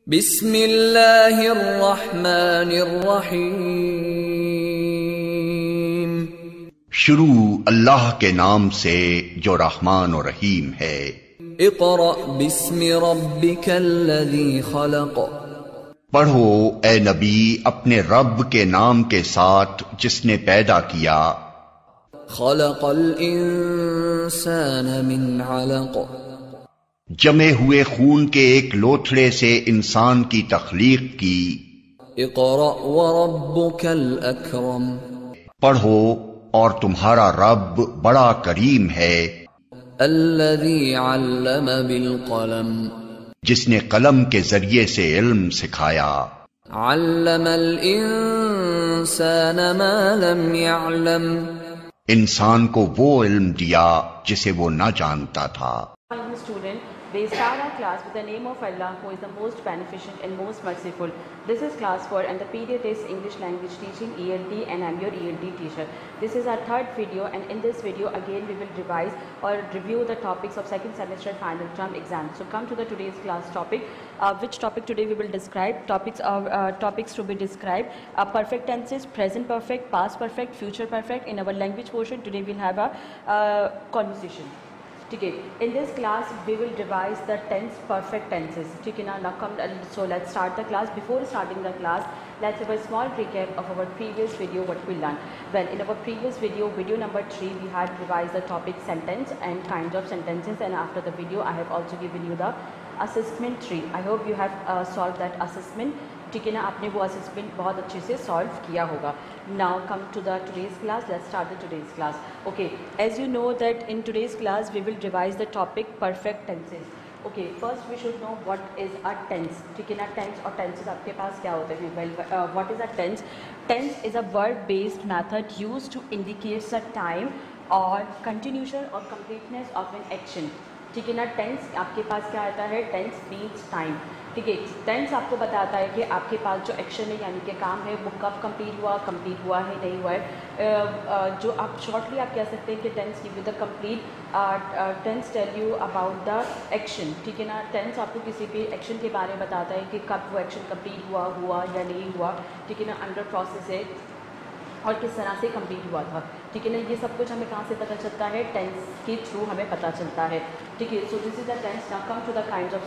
बिस्मिल्लाहिर्रहमानिर्रहीम। शुरू अल्लाह के नाम से जो रहमान और रहीम है। इक़रा बिस्मि रब्बिकल्लज़ी खलक़। पढ़ो ए नबी अपने रब के नाम के साथ जिसने पैदा किया। खलक़ल इंसान मिन अलक़। जमे हुए खून के एक लोथड़े से इंसान की तख्लीक की। इक़रा व रब्बुकल अकरम। पढ़ो और तुम्हारा रब बड़ा करीम है। अल्लज़ी अल्लम बिल क़लम। जिसने कलम के जरिए से इल्म सिखाया। अल्लमल इंसान मा लम यअलम। इंसान को वो इल्म दिया जिसे वो न जानता था। Student, they start our class with the name of Allah, who is the most beneficent and most merciful. This is class 4 and the period is English language teaching ELT, and I'm your ELT teacher. This is our third video, and in this video again we will revise or review the topics of second semester final term exam. So come to the today's class topic. Which topic today we will describe? Topics to be described: perfect tenses, present perfect, past perfect, future perfect. In our language portion today we'll have a conversation. ठीक है, in this class we will revise the tense perfect tenses. ठीक है ना, now come, so let's start the class. Before starting the class, let's have a small recap of our previous video what we learned. Well, in our previous video, video number 3, we had revised the topic sentence and kinds of sentences, and after the video I have also given you the assessment 3. I hope you have solved that assessment. ठीक है ना, आपने वो assessment बहुत अच्छे से solve किया होगा. Now come to the today's class. Let's start the today's class. Okay, as you know that in today's class we will revise the topic perfect tenses. Okay, first we should know what is a tense. ठीक है ना, tense और tenses आपके पास क्या होते हैं? Well, what is a tense? Tense is a word based method use to indicates a time or continuation or completeness of an action. ठीक है ना, टेंस आपके पास क्या आता है? Tense means time. ठीक है, टेंस आपको बताता है कि आपके पास जो एक्शन है यानी कि काम है वो कब कंप्लीट हुआ है नहीं हुआ है. जो आप शॉर्टली आप कह सकते हैं कि tense give you the complete, tense tell you about the action. ठीक है ना, टेंस आपको किसी भी एक्शन के बारे में बताता है कि कब वो एक्शन कंप्लीट हुआ या नहीं हुआ. ठीक है ना, अंडर प्रोसेस है और किस तरह से कंप्लीट हुआ था. ठीक है ना, ये सब कुछ हमें कहाँ से पता चलता है? टेंस के थ्रू हमें पता चलता है. ठीक है, so this is the tense. Now come to the kinds of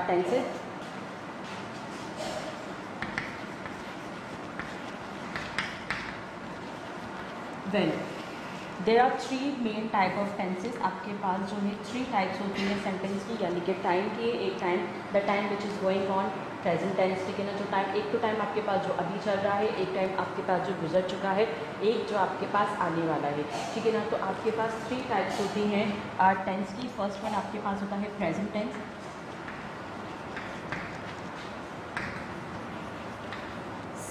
tenses. Well, there are 3 main type of tenses. आपके पास जो है 3 टाइप्स होती हैं सेंटेंस की, यानी कि टाइम की. एक time, the time which is going on, present tense. ठीक है ना, जो टाइम, एक तो टाइम आपके पास जो अभी चल रहा है, एक टाइम आपके पास जो गुजर चुका है, एक जो आपके पास आने वाला है. ठीक है ना, तो आपके पास 3 टाइप्स होती हैं टेंस की. फर्स्ट वन आपके पास होता है प्रेजेंट टेंस.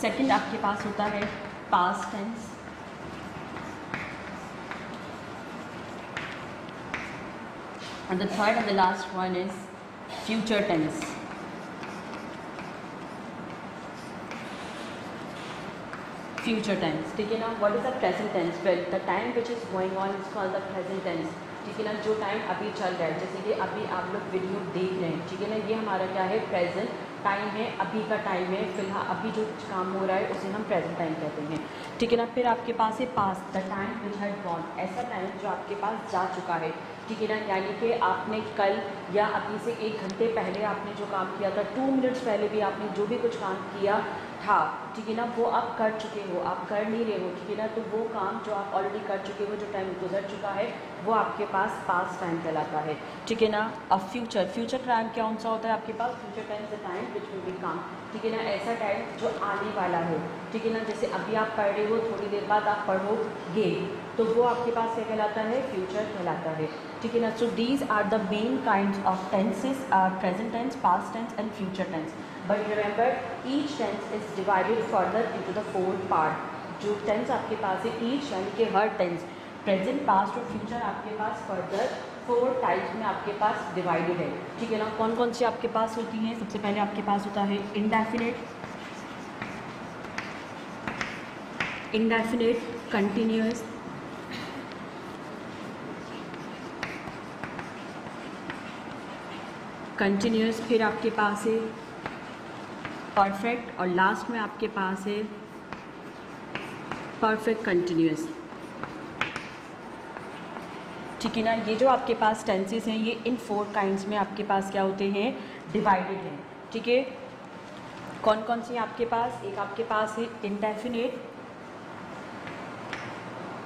सेकंड आपके पास होता है past tense. And the third and the last one is future tense. Future tense. ठीक है ना, what is the present tense? Well, the time which is going on is called the present tense. ठीक है ना, जो time अभी चल रहा है, जैसे कि अभी आप लोग वीडियो देख रहे हैं. ठीक है ना, ये हमारा क्या है? प्रेजेंट टाइम है, अभी का टाइम है. फिलहाल अभी जो काम हो रहा है उसे हम प्रेजेंट टाइम कहते हैं. ठीक है ना, फिर आपके पास है past, the time which had gone. ऐसा टाइम जो आपके पास जा चुका है. ठीक है ना, यानी कि आपने कल या अभी से 1 घंटे पहले आपने जो काम किया था, 2 मिनट्स पहले भी आपने जो भी कुछ काम किया था, ठीक है ना, वो आप कर चुके हो, आप कर नहीं रहे हो. ठीक है ना, तो वो काम जो आप ऑलरेडी कर चुके हो, जो टाइम गुजर चुका है, वो आपके पास पास्ट टाइम कहलाता है. ठीक है ना, अब फ्यूचर टाइम क्या सा होता है आपके पास? Future time the time which will be come. ठीक है ना, ऐसा टाइम जो आने वाला है. ठीक है ना, जैसे अभी आप पढ़ रहे हो, थोड़ी देर बाद आप पढ़ोगे, तो वो आपके पास क्या कहलाता है? फ्यूचर कहलाता है. ठीक है ना, so these are the main kinds of tenses, present tense, past tense and future tense. But remember, each tense is divided further into the 4 part. जो टेंस आपके पास है, ईच यानी कि हर टेंस, प्रेजेंट, पास्ट और फ्यूचर आपके पास फर्दर 4 टाइप्स में आपके पास डिवाइडेड है. ठीक है ना, कौन कौन सी आपके पास होती हैं? सबसे पहले आपके पास होता है इंडेफिनिट, कंटिन्यूअस, फिर आपके पास है परफेक्ट, और लास्ट में आपके पास है परफेक्ट कंटिन्यूअस। ठीक है ना, ये जो आपके पास टेंसेस हैं ये इन 4 काइंड्स में आपके पास क्या होते हैं, डिवाइडेड हैं। ठीक है, कौन कौन सी आपके पास, एक आपके पास है इंडेफिनिट,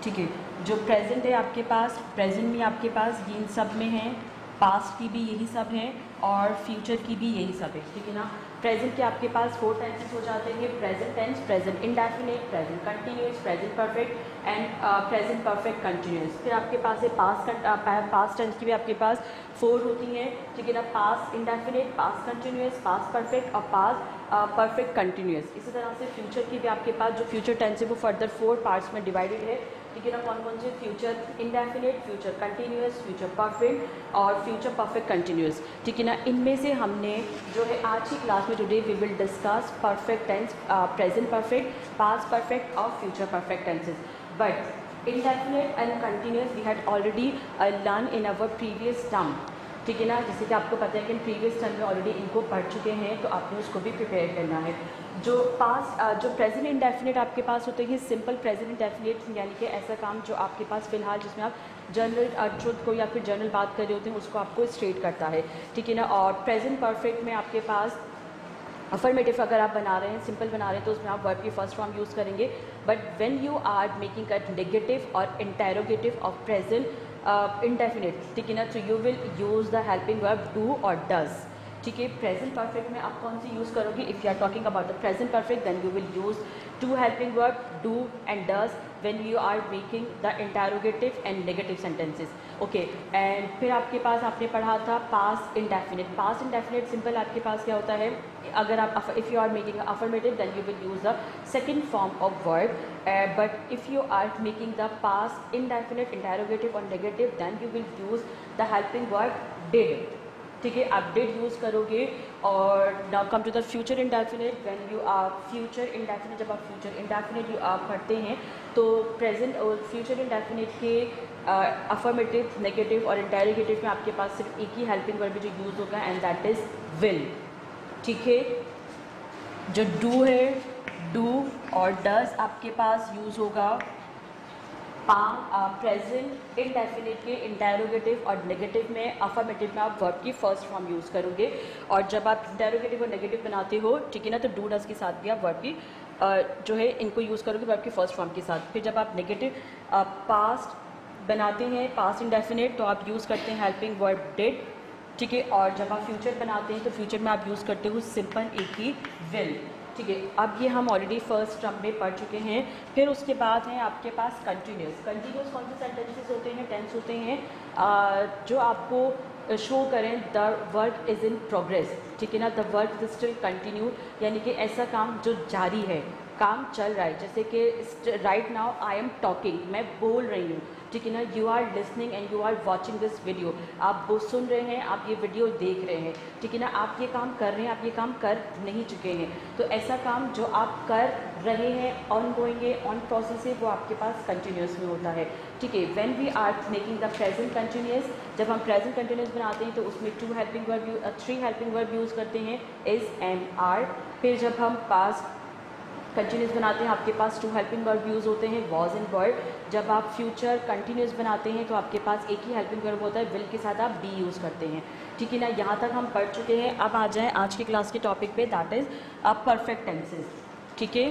ठीक है, जो प्रेजेंट है आपके पास, प्रेजेंट भी आपके पास ये इन सब में है, पास्ट की भी यही सब है और फ्यूचर की भी यही सब है। ठीक है ना, प्रेजेंट के आपके पास 4 टेंसेस हो जाते हैं, present tense, present indefinite, present continuous, present perfect and present perfect continuous. फिर आपके पास है पास्ट टेंस की भी आपके पास 4 होती हैं। ठीक है ना, past indefinite, past continuous, past perfect और पास्ट परफेक्ट कंटिन्यूअस। इसी तरह से फ्यूचर की भी आपके पास जो फ्यूचर टेंस है वो फर्दर 4 पार्ट्स में डिवाइडेड है। ठीक है ना, कौन कौन से, future indefinite, future continuous, future perfect और फ्यूचर परफेक्ट कंटिन्यूअस। ठीक है ना, इनमें से हमने जो है आज की क्लास में today we will discuss perfect tense, present perfect, past perfect और future perfect tenses. But indefinite and continuous we had already learn in our previous term. ठीक है ना, जैसे कि आपको पता है कि हम प्रीवियस टर्म में ऑलरेडी इनको पढ़ चुके हैं, तो आपने उसको भी प्रिपेयर करना है। जो प्रेजेंट इंडेफिनिट आपके पास होते हैं, सिंपल प्रेजेंट इंडेफिनिट, यानी कि ऐसा काम जो आपके पास फ़िलहाल जिसमें आप जनरल ट्रुथ को या फिर जनरल बात कर रहे होते हैं उसको आपको स्ट्रेट करता है। ठीक है ना, और प्रेजेंट परफेक्ट में आपके पास अफर्मेटिव अगर आप बना रहे हैं, सिंपल बना रहे हैं, तो उसमें आप वर्ब की फर्स्ट फॉर्म यूज़ करेंगे। But when you are making a negative or interrogative of present indefinite, ठीक है ना, तो you will use the helping verb do or does. ठीक है, प्रेजेंट परफेक्ट में आप कौन सी यूज़ करोगे, if you are talking about the present perfect then you will use two helping verb do and does when you are making the interrogative and negative sentences. Okay, and फिर आपके पास आपने पढ़ा था past indefinite. Past indefinite simple आपके पास क्या होता है, अगर आप if you are making affirmative then you will use the second form of verb, but if you are making the past indefinite, interrogative और negative then you will use the helping verb did. ठीक है, आप did use करोगे। और now come to the future indefinite, when you are future indefinite, जब आप future indefinite you आप पढ़ते हैं तो प्रेजेंट और फ्यूचर इंडेफिनिट के अफर्मेटिव, नेगेटिव और इंटेरोगेटिव में आपके पास सिर्फ एक ही हेल्पिंग वर्ब जो यूज़ होगा एंड दैट इज़ विल। ठीक है, जो डू है, डू और डज आपके पास यूज़ होगा प्रेजेंट इंडेफिनिट के इंटेरोगेटिव और नेगेटिव में, अफर्मेटिव में आप वर्ब की फर्स्ट फॉर्म यूज़ करोगे। और जब आप इंटेरोगेटिव और नेगेटिव बनाते हो, ठीक है ना, तो डू डज के साथ भी आप वर्ब की जो है इनको यूज़ करोगे वर्ब की फर्स्ट फॉर्म के साथ। फिर जब आप नेगेटिव पास्ट बनाते हैं, पास्ट इंडेफिनिट, तो आप यूज़ करते हैं हेल्पिंग वर्ब डिड। ठीक है, और जब आप फ्यूचर बनाते हैं तो फ्यूचर में आप यूज़ करते हो सिंपल एक ही विल। ठीक है, अब ये हम ऑलरेडी फर्स्ट टर्म में पढ़ चुके हैं। फिर उसके बाद हैं आपके पास कंटिन्यूस। कंटिन्यूस कौन से सेंटेंसेस होते हैं, टेंस होते हैं जो आपको शो करें the work is in progress. ठीक है ना, the work is still continue, यानी कि ऐसा काम जो जारी है, काम चल रहा है। जैसे कि right now I am talking, मैं बोल रही हूँ। ठीक है ना, you are listening and you are watching this video, आप वो सुन रहे हैं, आप ये वीडियो देख रहे हैं। ठीक है ना, आप ये काम कर रहे हैं, आप ये काम कर नहीं चुके हैं। तो ऐसा काम जो आप कर रहे हैं, ऑन गोइंग है, ऑन प्रोसेस है, वो आपके पास कंटिन्यूस में होता है। ठीक है, when we are making the present continuous, जब हम प्रेजेंट कंटिन्यूस बनाते हैं तो उसमें 3 हेल्पिंग वर्ब यूज़ करते हैं, इज़ एंड आर। फिर जब हम पास्ट कंटिन्यूस बनाते हैं आपके पास 2 हेल्पिंग वर्ब यूज़ होते हैं, वॉज एंड वर। जब आप फ्यूचर कंटिन्यूस बनाते हैं तो आपके पास एक ही हेल्पिंग वर्ब होता है, विल के साथ आप बी यूज़ करते हैं। ठीक है ना, यहाँ तक हम पढ़ चुके हैं। अब आ जाएँ आज की क्लास के टॉपिक पे, दैट इज़ परफेक्ट टेंसेस। ठीक है,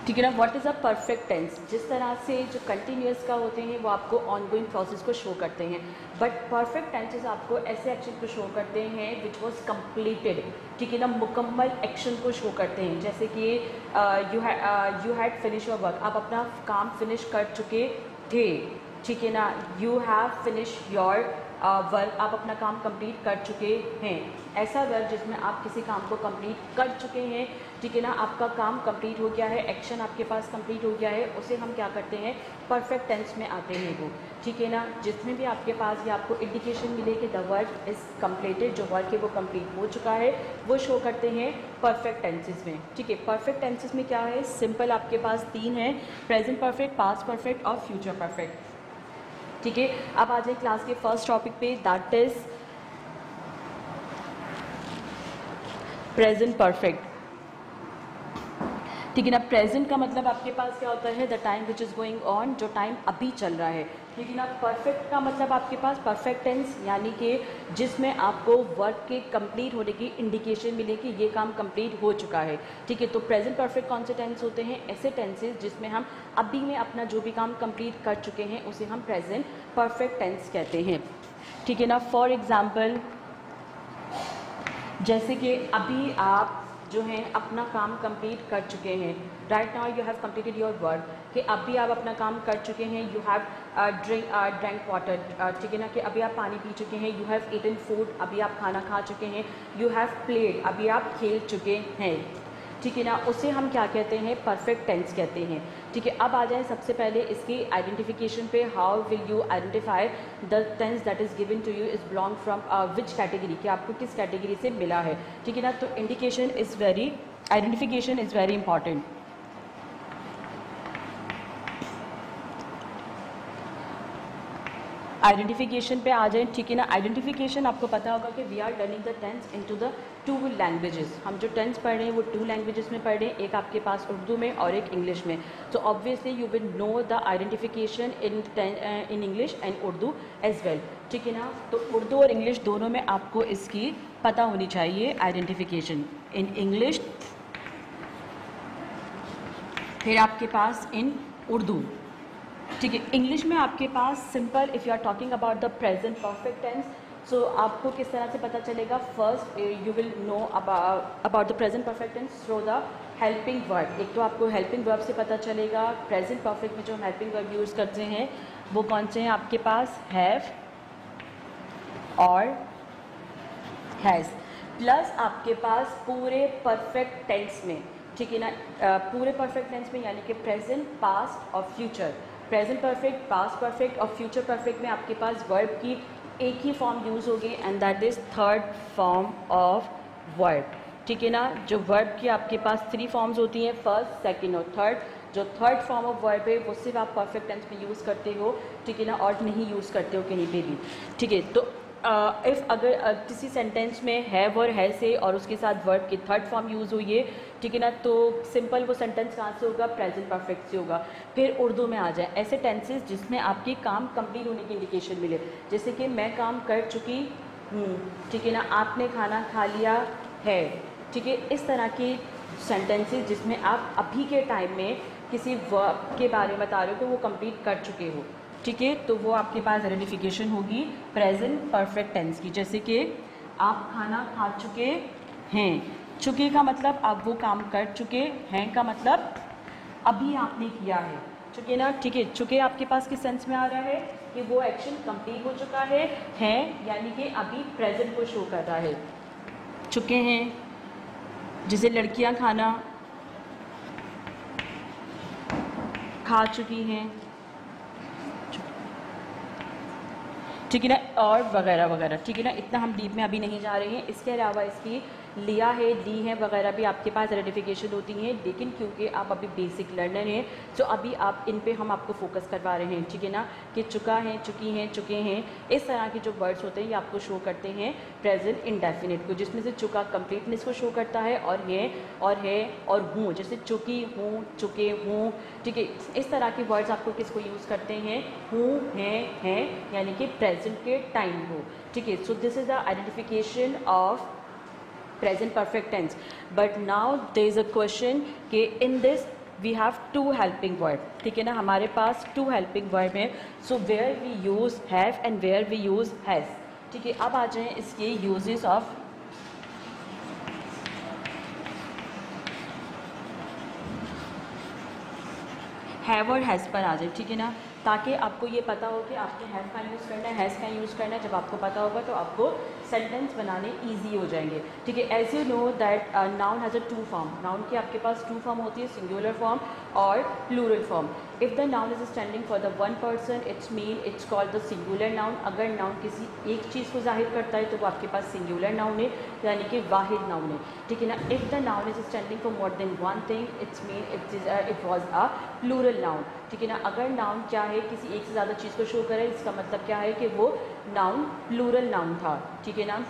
ठीक है ना, what is a perfect tense. जिस तरह से जो कंटिन्यूस का होते हैं वो आपको ऑनगोइंग प्रोसेस को शो करते हैं, बट परफेक्ट टेंसेस आपको ऐसे एक्शन को शो करते हैं विच वॉज कम्प्लीटेड। ठीक है ना, मुकम्मल एक्शन को शो करते हैं। जैसे कि you had finish your work, आप अपना काम फिनिश कर चुके थे। ठीक है ना, you have finish your work, आप अपना काम कंप्लीट कर चुके हैं। ऐसा वर्क जिसमें आप किसी काम को कंप्लीट कर चुके हैं। ठीक है ना, आपका काम कंप्लीट हो गया है, एक्शन आपके पास कंप्लीट हो गया है, उसे हम क्या करते हैं, परफेक्ट टेंस में आते हैं वो। ठीक है ना, जिसमें भी आपके पास ये आपको इंडिकेशन मिले कि द वर्क इज़ कंप्लीटेड, जो वर्क है वो कंप्लीट हो चुका है, वो शो करते हैं परफेक्ट टेंसेस में। ठीक है, परफेक्ट टेंसेस में क्या है, सिंपल आपके पास 3 हैं, प्रेजेंट परफेक्ट, पास्ट परफेक्ट और फ्यूचर परफेक्ट। ठीक है, अब आ जाए क्लास के फर्स्ट टॉपिक पे, दैट इज़ प्रेजेंट परफेक्ट, ठीक है ना। प्रेजेंट का मतलब आपके पास क्या होता है, the time which is going on, जो टाइम अभी चल रहा है, ठीक है ना। परफेक्ट का मतलब आपके पास परफेक्ट टेंस, यानी कि जिसमें आपको वर्क के कंप्लीट होने की इंडिकेशन मिले कि ये काम कंप्लीट हो चुका है, ठीक है। तो प्रेजेंट परफेक्ट कौन से टेंस होते हैं, ऐसे टेंसेज जिसमें हम अभी में अपना जो भी काम कंप्लीट कर चुके हैं उसे हम प्रेजेंट परफेक्ट टेंस कहते हैं, ठीक है ना। फॉर एग्जाम्पल, जैसे कि अभी आप जो है अपना काम कंप्लीट कर चुके हैं, right now you have completed your work, कि अभी आप अपना काम कर चुके हैं, यू हैव ड्रिंक वाटर, ठीक है ना, कि अभी आप पानी पी चुके हैं, यू हैव ईटन फूड, अभी आप खाना खा चुके हैं, यू हैव प्लेड, अभी आप खेल चुके हैं, ठीक है ना। उसे हम क्या कहते हैं, परफेक्ट टेंस कहते हैं, ठीक है। अब आ जाए सबसे पहले इसकी आइडेंटिफिकेशन पे, how will you identify the tense that is given to you is belong from which category, कि आपको किस कैटेगरी से मिला है, ठीक है ना। तो indication is very, identification is very important. Identification पे आ जाए, ठीक है ना। आइडेंटिफिकेशन आपको पता होगा कि we are learning the tense into the two languages, हम जो टेंस पढ़ रहे हैं वो टू लैंग्वेजेस में पढ़ रहे हैं, एक आपके पास उर्दू में और एक इंग्लिश में। तो obviously you will know the identification in English and Urdu as well, ठीक है ना। तो उर्दू और इंग्लिश दोनों में आपको इसकी पता होनी चाहिए आइडेंटिफिकेशन, इन इंग्लिश, फिर आपके पास इन उर्दू, ठीक है। इंग्लिश में आपके पास simple, if you are talking about the present perfect tense, so आपको किस तरह से पता चलेगा, first you will know about the present perfect tense through the helping verb. एक तो आपको हेल्पिंग वर्ब से पता चलेगा, प्रेजेंट परफेक्ट में जो हम हेल्पिंग वर्ब यूज़ करते हैं वो कौन से हैं आपके पास, हैव और हैज़, प्लस आपके पास पूरे परफेक्ट टेंस में, ठीक है ना, पूरे परफेक्ट टेंस में यानी कि प्रेजेंट, पास्ट और future, present perfect, past perfect और फ्यूचर परफेक्ट में आपके पास वर्ब की एक ही फॉर्म यूज़ होगी and that is third form of verb, ठीक है ना। जो वर्ब की आपके पास 3 फॉर्म्स होती हैं, फर्स्ट, सेकंड और थर्ड। जो थर्ड फॉर्म ऑफ वर्ब है वो सिर्फ आप परफेक्ट टेंस में यूज़ करते हो, ठीक है ना, और नहीं यूज़ करते हो कहीं पे भी, ठीक है। तो इफ़ अगर किसी सेंटेंस में हैव और है से और उसके साथ वर्ब की थर्ड फॉर्म यूज़ हुई है, ठीक है ना, तो सिंपल वो सेंटेंस कहाँ से होगा, प्रेजेंट परफेक्ट से होगा। फिर उर्दू में आ जाए, ऐसे टेंसेस जिसमें आपकी काम कंप्लीट होने की इंडिकेशन मिले, जैसे कि मैं काम कर चुकी हूँ, ठीक है ना, आपने खाना खा लिया है, ठीक है। इस तरह की सेंटेंसेस जिसमें आप अभी के टाइम में किसी वर्ब के बारे में बता रहे हो कि वो कंप्लीट कर चुके हो, ठीक है, तो वो आपके पास आइडेंटिफिकेशन होगी प्रेजेंट परफेक्ट टेंस की। जैसे कि आप खाना खा चुके हैं, चुके का मतलब आप वो काम कर चुके हैं का मतलब अभी आपने किया है, चुके ना, ठीक है। चुके आपके पास किस सेंस में आ रहा है कि वो एक्शन कंप्लीट हो चुका है यानी कि अभी प्रेजेंट को शो कर रहा है। चुके हैं, जैसे लड़कियां खाना खा चुकी हैं, ठीक है ना, और वगैरह वगैरह, ठीक है ना। इतना हम डीप में अभी नहीं जा रहे हैं। इसके अलावा इसकी लिया है, ली है वगैरह भी आपके पास आइडेंटिफिकेशन होती हैं, लेकिन क्योंकि आप अभी बेसिक लर्नर हैं तो अभी आप इन पे हम आपको फोकस करवा रहे हैं, ठीक है ना, कि चुका है, चुकी हैं, चुके हैं, इस तरह के जो वर्ड्स होते हैं ये आपको शो करते हैं प्रेजेंट इंडेफिनिट को, जिसमें से चुका कंप्लीटनेस को शो करता है और है और हूँ, जैसे चुकी हूँ, चुके हूँ, ठीक है। इस तरह के वर्ड्स आपको किसको यूज़ करते हैं, हूँ, हैं, यानी कि प्रेजेंट के टाइम हो, ठीक है। So this is the identification of present perfect tense. But now there is a question कि in this we have two helping verb, ठीक है ना, हमारे पास two helping verb है, so where we use have and where we use has, ठीक है। अब आ जाएं इसके uses of हैव और हैज़ पर आ जाए, ठीक है ना, ताकि आपको ये पता हो कि आपने हैव का यूज़ करना है, हैज़ का यूज़ करना है। जब आपको पता होगा तो आपको सेंटेंस बनाने ईजी हो जाएंगे, ठीक है। As you know that noun has a 2 form, noun की आपके पास 2 फॉर्म होती है, सिंगुलर फॉर्म और plural form. If the noun is standing for the one person it's called the singular noun. अगर नाउन किसी एक चीज़ को जाहिर करता है तो वो आपके पास सिंगुलर नाउन है, यानी कि वाहिद नाउन है, ठीक है ना। If the noun is standing for more than one thing it was a plural noun, ठीक है ना। अगर नाउन क्या है किसी एक से ज़्यादा चीज़ को शो करे, इसका मतलब क्या है कि वो नाउन प्लूरल नाउन था, ठीक है ना।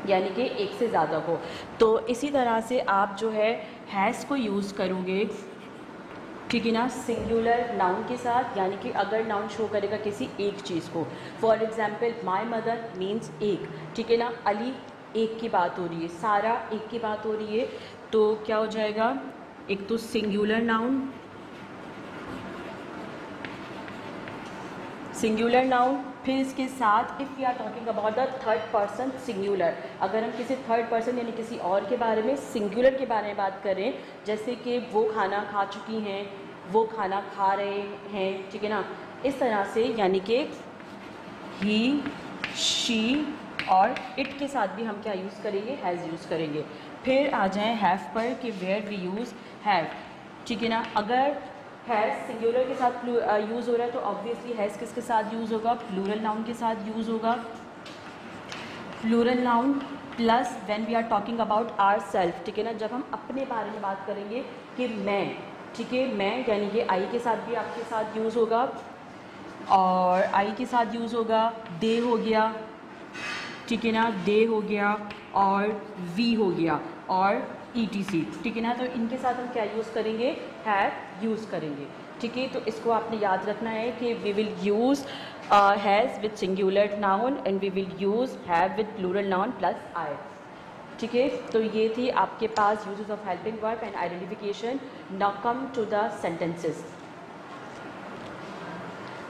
यानी कि एक से ज़्यादा को। तो इसी तरह से आप जो है हैज़ को यूज़ करोगे, ठीक है ना, सिंगुलर नाउन के साथ, यानी कि अगर नाउन शो करेगा किसी एक चीज़ को। For example my mother means एक, ठीक है ना, अली एक की बात हो रही है, सारा एक की बात हो रही है, तो क्या हो जाएगा, एक तो सिंगुलर नाउन, सिंगुलर नाउन, फिर इसके साथ if we are talking about the third person singular, अगर हम किसी थर्ड पर्सन यानी किसी और के बारे में सिंगुलर के बारे में बात करें, जैसे कि वो खाना खा चुकी हैं, वो खाना खा रहे हैं, ठीक है ना, इस तरह से, यानी कि ही, शी और इट के साथ भी हम क्या यूज़ करेंगे, हैज़ यूज़ करेंगे। फिर आ जाएं हैव पर कि वेयर वी यूज़ हैव, ठीक है ना, अगर हैज़ सिंगुलर के साथ यूज़ हो रहा है तो ऑब्वियसली हैज़ किसके साथ यूज़ होगा, प्लूरल नाउन के साथ यूज़ होगा, plural noun plus when we are talking about our self, ठीक है ना, जब हम अपने बारे में बात करेंगे कि मैं, ठीक है, मैं, यानी कि आई के साथ भी आपके साथ यूज़ होगा, और आई के साथ यूज़ होगा, दे हो गया, ठीक है ना, दे हो गया, और वी हो गया, और ETC, ठीक है ना, तो इनके साथ हम क्या यूज़ करेंगे, हैव यूज़ करेंगे, ठीक है। तो इसको आपने याद रखना है कि we will use has with singular noun and we will use have with plural noun plus I, ठीक है। तो ये थी आपके पास uses of helping verb and identification. Now come to the sentences.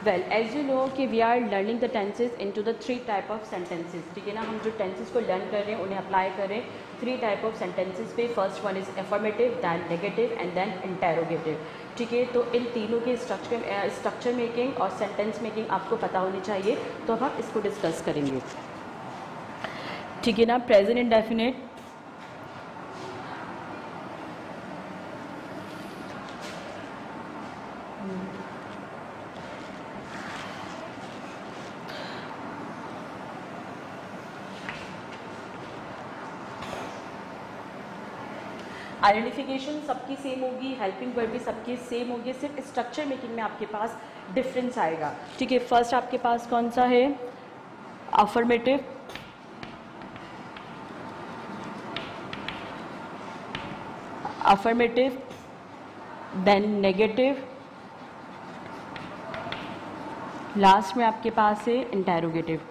Well as you know कि we are learning the tenses into the 3 type of sentences, ठीक है ना, हम जो टेंसेज को लर्न कर रहे हैं उन्हें अप्लाई करें 3 टाइप ऑफ सेंटेंसेज पे। First one is affirmative, then negative and then interrogative, ठीक है। तो इन तीनों के स्ट्रक्चर मेकिंग और सेंटेंस मेकिंग आपको पता होनी चाहिए, तो अब हम इसको डिस्कस करेंगे, ठीक है ना। प्रेजेंट इंडेफिनिट, आइडेंटिफिकेशन सबकी सेम होगी, हेल्पिंग वर्ब भी सबकी सेम होगी, सिर्फ स्ट्रक्चर मेकिंग में आपके पास डिफरेंस आएगा, ठीक है। फर्स्ट आपके पास कौन सा है, affirmative, affirmative, then negative, last में आपके पास है इंटेरोगेटिव।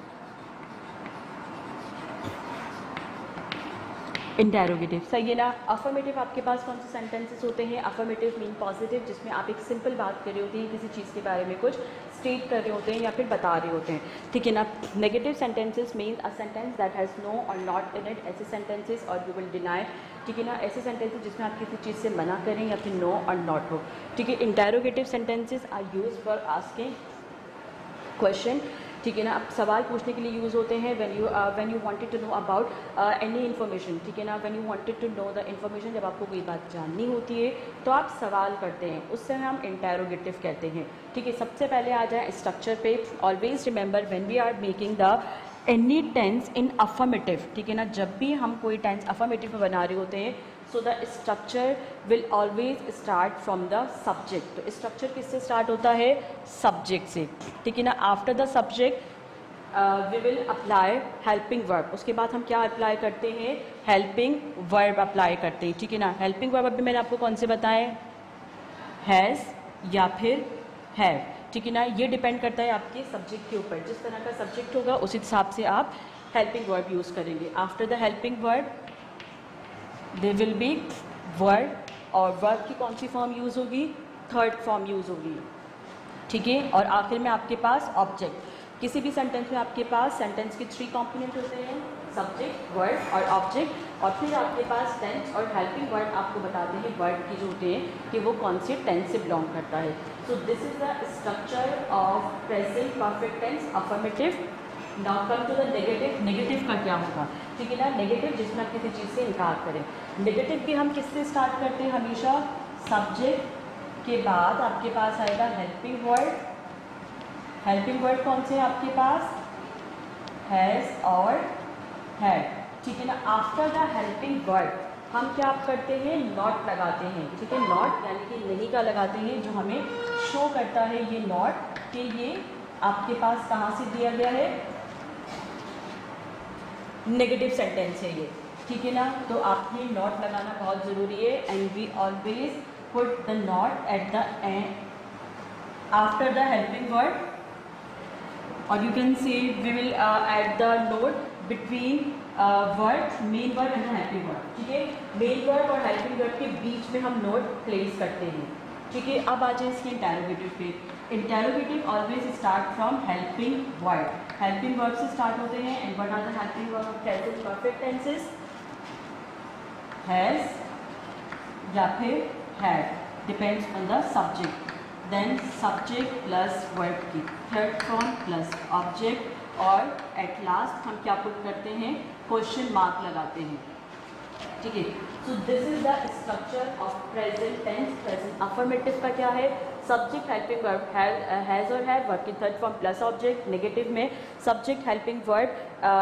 इंटेरोगेटिव, सही है ना। अफर्मेटिव आपके पास कौन से सेंटेंसेस होते हैं, अफर्मेटिव मीन पॉजिटिव, जिसमें आप एक सिंपल बात कर रहे होते हैं, किसी चीज़ के बारे में कुछ स्टेट कर रहे होते हैं या फिर बता रहे होते हैं, ठीक है ना। Negative sentences mean a sentence that has no और नॉट इन इट, ऐसे सेंटेंसेस, और यू विल डिनाई, ठीक है ना, ऐसे सेंटेंसेस जिसमें आप किसी चीज़ से मना करें या फिर नो और नॉट हो, ठीक है। Interrogative sentences are use for asking question, ठीक है ना, अब सवाल पूछने के लिए यूज़ होते हैं when you wanted to know about any information, ठीक है ना, when you wanted to know the information, जब आपको कोई बात जाननी होती है तो आप सवाल करते हैं, उससे हम इंटेरोगेटिव कहते हैं, ठीक है। सबसे पहले आ जाए स्ट्रक्चर पे। Always remember when we are making the any tense in affirmative, ठीक है ना, जब भी हम कोई टेंस अफर्मेटिव में बना रहे होते हैं, so the structure will always start from the subject. तो स्ट्रक्चर किससे स्टार्ट होता है, सब्जेक्ट से, ठीक है ना। After the subject we will apply helping verb, उसके बाद हम क्या अप्लाई करते हैं, हेल्पिंग वर्ब अप्लाई करते हैं, ठीक है ना। हेल्पिंग वर्ब अभी मैंने आपको कौन से बताए, हैज़ या फिर हैव, ठीक है ना, ये डिपेंड करता है आपके सब्जेक्ट के ऊपर, जिस तरह का सब्जेक्ट होगा उस हिसाब से आप हेल्पिंग वर्ब यूज़ करेंगे। After the helping verb they will be verb, और वर्ब की कौन सी फॉर्म यूज़ होगी, थर्ड फॉर्म यूज़ होगी, ठीक है। और आखिर में आपके पास ऑब्जेक्ट। किसी भी सेंटेंस में आपके पास सेंटेंस के 3 कंपोनेंट होते हैं, सब्जेक्ट, वर्ब और ऑब्जेक्ट, और फिर आपके पास टेंस और हेल्पिंग वर्ब आपको बताते हैं वर्ब की जो होते हैं कि वो कौन से टेंस से बिलोंग करता है। So this is the structure of present perfect tense affirmative. Now come to the negative. Negative का क्या होगा, ठीक है ना, नेगेटिव जिसमें आप किसी चीज़ से इनकार करें। नेगेटिव भी हम किससे स्टार्ट करते हैं, हमेशा सब्जेक्ट के बाद आपके पास आएगा हेल्पिंग वर्ड। हेल्पिंग वर्ड कौन से हैं आपके पास, हैज़ और हैव, ठीक है ना। आफ्टर द हेल्पिंग वर्ड हम क्या करते हैं, नॉट लगाते हैं, ठीक है। नॉट यानी कि नहीं का लगाते हैं, जो हमें शो करता है ये नॉट कि ये आपके पास कहाँ से दिया गया है, नेगेटिव सेंटेंस है ये, ठीक है ना। तो आपकी नॉट लगाना बहुत ज़रूरी है, and we always put the not at the end after the helping word, और you can say we will add the not between word, main word and helping word, ठीक है। मेन वर्ड और helping word के बीच में हम note place करते हैं, ठीक है। अब आ जाए इसके इंटेरोगेटिव पे। Interrogative always start from helping word, helping word से स्टार्ट होते हैं। And what are the helping word of present perfect tenses? Has या फिर had, depends on the subject. Then subject plus verb की थर्ड फॉर्म प्लस ऑब्जेक्ट, और at last हम क्या put करते हैं? क्वेश्चन मार्क लगाते हैं, ठीक है। So this is the structure of present tense. Present affirmative का क्या है? सब्जेक्ट हेल्पिंग वर्ब हैज़ और हैव, वर्ब की third form plus object. Negative में सब्जेक्ट हेल्पिंग वर्ब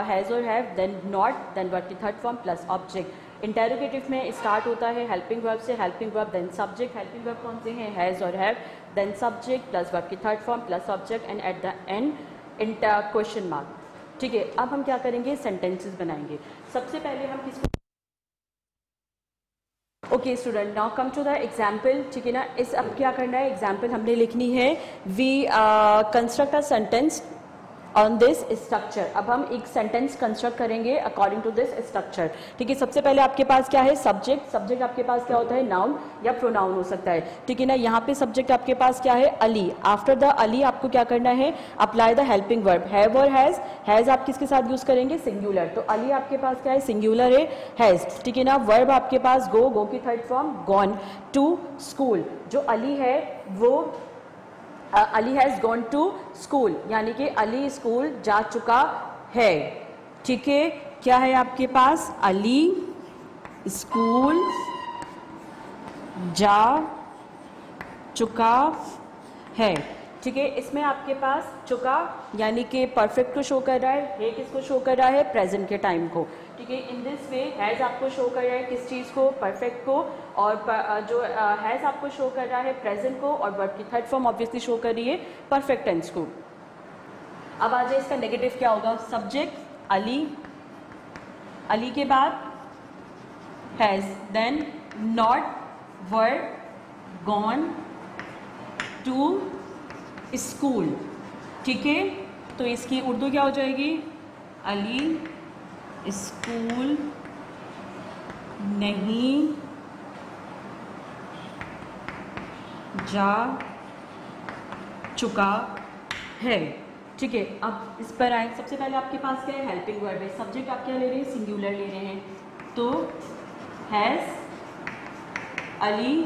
हैज़ और have, then not, then verb की third form plus object. Interrogative में start होता है हेल्पिंग वर्ब से, helping verb then subject. Helping verb कौन से हैं? हैज़ और have, then subject plus verb की third form plus object, and at the and question mark, ठीक है। अब हम क्या करेंगे? सेंटेंसेस बनाएंगे। सबसे पहले हम किसको okay student, now come to the example, ठीक है ना। इस अब क्या करना है? एग्जाम्पल हमने लिखनी है। We construct a sentence on this structure. अब हम एक सेंटेंस कंस्ट्रक्ट करेंगे अकॉर्डिंग टू दिस स्ट्रक्चर, ठीक है। सबसे पहले आपके पास क्या है? सब्जेक्ट। सब्जेक्ट आपके पास क्या होता है? नाउन या प्रोनाउन हो सकता है, ठीक है ना। यहाँ पे सब्जेक्ट आपके पास क्या है? अली। आफ्टर द अली आपको क्या करना है? Apply the helping verb have और हैज़। हैज़ आप किसके साथ यूज करेंगे? सिंगुलर। तो अली आपके पास क्या है? सिंगुलर है, हैज़, ठीक है ना। वर्ब आपके पास गो, गो की third form gone. To school, जो अली है वो Ali has gone to school, यानी कि अली स्कूल जा चुका है, ठीक है। क्या है आपके पास? अली स्कूल जा चुका है, ठीक है। इसमें आपके पास चुका यानी कि परफेक्ट को शो कर रहा है किसको शो कर रहा है? प्रेजेंट के टाइम को, ठीक है। इन दिस वे हैज़ आपको शो कर रहा है किस चीज़ को? परफेक्ट को, और जो हैज़ आपको शो कर रहा है प्रेजेंट को, और वर्ब की थर्ड फॉर्म ऑब्वियसली शो कर रही है परफेक्ट टेंस को। अब आ जाए इसका नेगेटिव क्या होगा? सब्जेक्ट अली, अली के बाद has, then not, verb gone to school, ठीक है। तो इसकी उर्दू क्या हो जाएगी? अली स्कूल नहीं जा चुका है, ठीक है। अब इस पर आए, सबसे पहले आपके पास क्या है? हेल्पिंग वर्ब है। सब्जेक्ट आप क्या ले रहे हैं? सिंगुलर ले रहे हैं, तो has Ali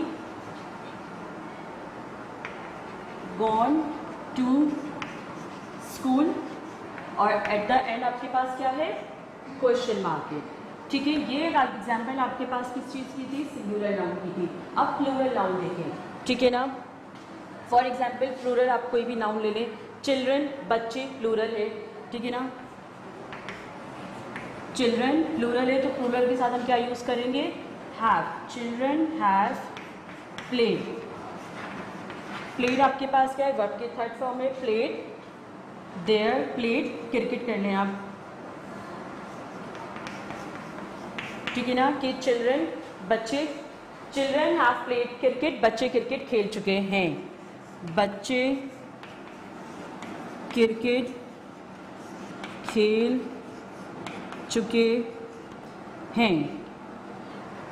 gone to school, और एट द एंड आपके पास क्या है? क्वेश्चन मार्क है, ठीक है। ये एग्जाम्पल आपके पास किस चीज़ की थी? सिंगुलर नाउन की थी। अब प्लूरल नाउन देखें, ठीक है ना। फॉर एग्जाम्पल प्लूरल आप कोई भी नाउन ले लें। चिल्ड्रन, बच्चे, प्लूरल है, ठीक है ना। चिल्ड्रन प्लूरल है, तो प्लूरल के साथ हम क्या यूज़ करेंगे? Have. Children have played. Played आपके पास क्या है? वर्ब के थर्ड फॉर्म में प्लेड, देयर प्लेड, क्रिकेट कर लें आप, ठीक है ना। कि चिल्ड्रन बच्चे, चिल्ड्रन हैव प्लेड क्रिकेट, बच्चे क्रिकेट खेल चुके हैं, बच्चे क्रिकेट खेल चुके हैं,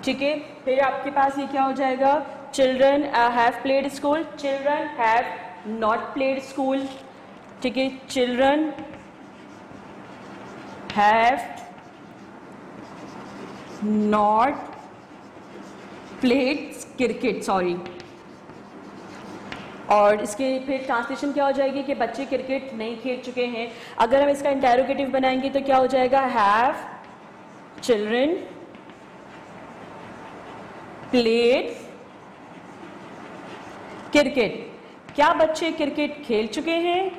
ठीक है। फिर आपके पास ये क्या हो जाएगा? Children have played school, children have not played school, ठीक है। Children have not played cricket, sorry. और इसके फिर ट्रांसलेशन क्या हो जाएगी कि बच्चे क्रिकेट नहीं खेल चुके हैं। अगर हम इसका इंटेरोगेटिव बनाएंगे तो क्या हो जाएगा? हैव चिल्ड्रन प्लेड क्रिकेट, क्या बच्चे क्रिकेट खेल चुके हैं,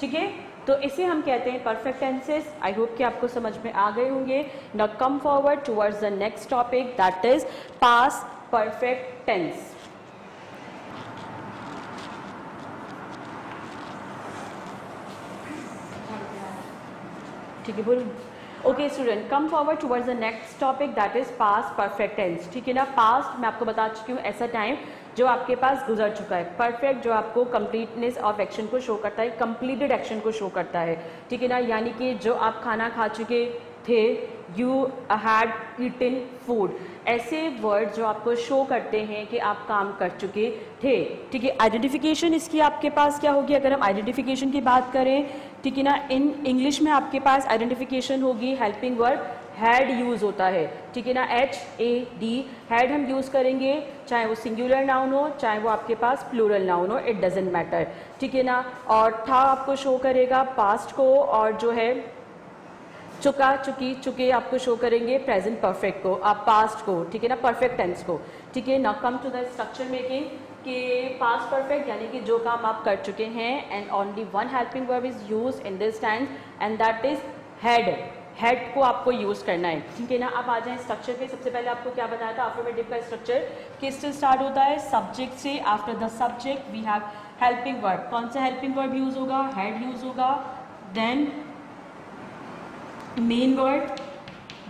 ठीक है। तो इसे हम कहते हैं परफेक्ट टेंसेस। आई होप कि आपको समझ में आ गए होंगे। Now come forward towards the next topic, that is past perfect tense. ठीक है, बोलो। Okay student, come forward towards the next topic that is past perfect tense. ठीक है ना, पास्ट मैं आपको बता चुकी हूँ ऐसा टाइम जो आपके पास गुजर चुका है। परफेक्ट जो आपको कंप्लीटनेस ऑफ एक्शन को शो करता है, कंप्लीटेड एक्शन को शो करता है। ठीक है ना, यानी कि जो आप खाना खा चुके थे, यू हैड ईटन फूड, ऐसे वर्ड जो आपको शो करते हैं कि आप काम कर चुके थे। ठीक है, आइडेंटिफिकेशन इसकी आपके पास क्या होगी, अगर हम आइडेंटिफिकेशन की बात करें, ठीक है ना, इन इंग्लिश में आपके पास आइडेंटिफिकेशन होगी हेल्पिंग वर्ब हैड यूज होता है। ठीक है ना, HAD हैड हम यूज करेंगे, चाहे वो सिंगुलर नाउन हो चाहे वो आपके पास प्लूरल नाउन हो, इट डजेंट मैटर। ठीक है ना, और था आपको शो करेगा पास्ट को, और जो है चुका चुकी चुके आपको शो करेंगे प्रेजेंट परफेक्ट को, आप पास्ट को। ठीक है ना, परफेक्ट टेंस को। ठीक है ना, come to the structure making कि पास्ट परफेक्ट यानी कि जो काम आप कर चुके हैं, and only one helping verb is use in this tense and that is had. Had को आपको यूज करना है। ठीक है ना, अब आ जाए स्ट्रक्चर पे। सबसे पहले आपको क्या बताया था, अफर्मेटिव का स्ट्रक्चर किससे स्टार्ट होता है, सब्जेक्ट से। After the subject we have helping verb. कौन सा हेल्पिंग वर्ब यूज होगा, हैड यूज होगा। देन मेन वर्ड,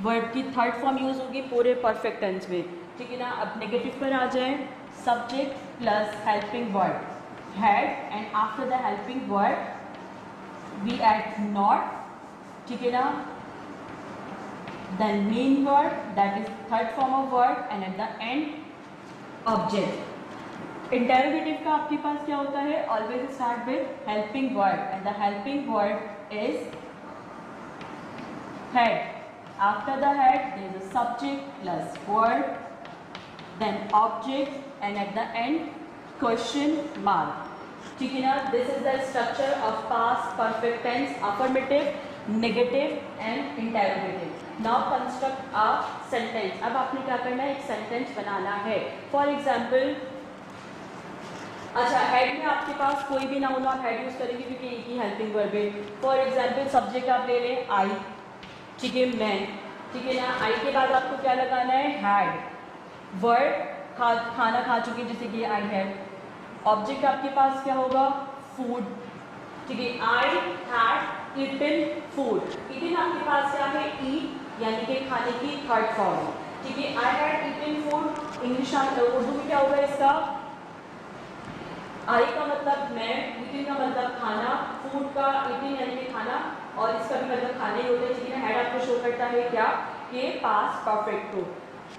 वर्ब की थर्ड फॉर्म यूज होगी पूरे परफेक्ट टेंस में। ठीक है ना, अब नेगेटिव पर आ जाए, subject plus helping word had, and after the helping word we add not. ठीक है ना, then main word that is third form of word, and at the end object. Interrogative का आपके पास क्या होता है, always start with helping word, and the helping word is head. After the head there is a subject plus word, then object, and at the end question mark. ठीक है ना, this is the structure of past perfect tense, affirmative, negative and interrogative. Now construct a sentence. अब आपने क्या करना है, एक sentence बनाना है। फॉर एग्जाम्पल, अच्छा हेड में आपके पास कोई भी नाउन आप हेड यूज करेंगे क्योंकि एक ही हेल्पिंग वर्ब है। फॉर एग्जाम्पल सब्जेक्ट आप ले लें आई, ठीक है, मैन। ठीक है ना, आई के बाद आपको क्या लगाना है, हैड। वर्ड खाना खा चुके जैसे कि आई हैव। ऑब्जेक्ट आपके पास क्या होगा, फूड। ठीक है, I had eaten food. Eaten आपके पास क्या है, ईट यानी कि खाने की थर्ड फॉर्म। ठीक है, I had eaten food English Urdu में क्या होगा इसका, आई का मतलब मैं, ईटिंग का मतलब खाना, फूड का ईटिंग यानी कि खाना, और इसका भी मतलब खाने ही होता है। ठीक है, हेड आपको शो करता है क्या, ये पास्ट परफेक्ट को।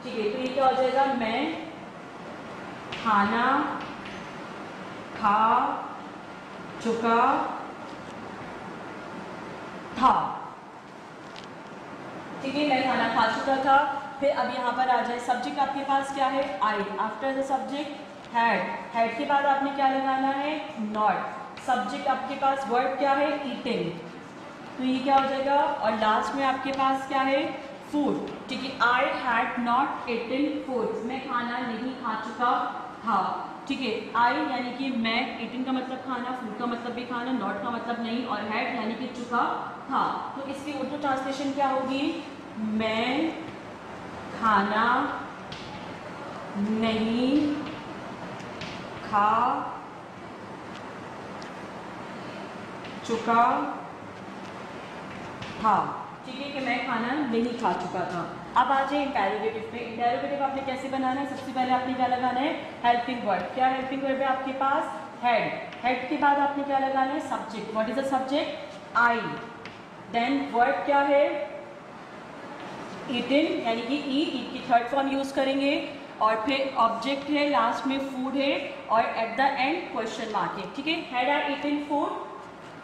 ठीक है, तो ये क्या हो जाएगा, मैं खाना खा चुका था। ठीक है, मैं खाना खा चुका था। फिर अब यहाँ पर आ जाए, सब्जेक्ट आपके पास क्या है, I. After the subject had, had के बाद आपने क्या लगाना है, नॉट। सब्जेक्ट आपके पास वर्ड क्या है, ईटिंग, तो ये क्या हो जाएगा, और लास्ट में आपके पास क्या है, फूड। ठीक है, I had not eaten food, मैं खाना नहीं खा चुका था। ठीक है, आई यानी कि मैं, ईटिंग का मतलब खाना, फूड का मतलब भी खाना, नॉट का मतलब नहीं, और हैड यानी कि चुका था। तो इसकी उर्दू ट्रांसलेशन क्या होगी, मैं खाना नहीं खा चुका था। ठीक है, कि मैं खाना नहीं खा चुका था। अब आ जाए इंटेरोगेटिव पे। इंटेरोगेटिव आपने कैसे बनाना है, सबसे पहले आपने क्या लगाना है, हेल्पिंग वर्ड। क्या हेल्पिंग वर्ड है आपके पास, हेड। हेड के बाद आपने क्या लगाना है, subject. What is the subject, I. Then word क्या है, ईटिंग यानी कि ईट की थर्ड फॉर्म यूज करेंगे, और फिर ऑब्जेक्ट है, लास्ट में फूड है, और at the and question mark है। ठीक है, हैड आई ईटन फूड,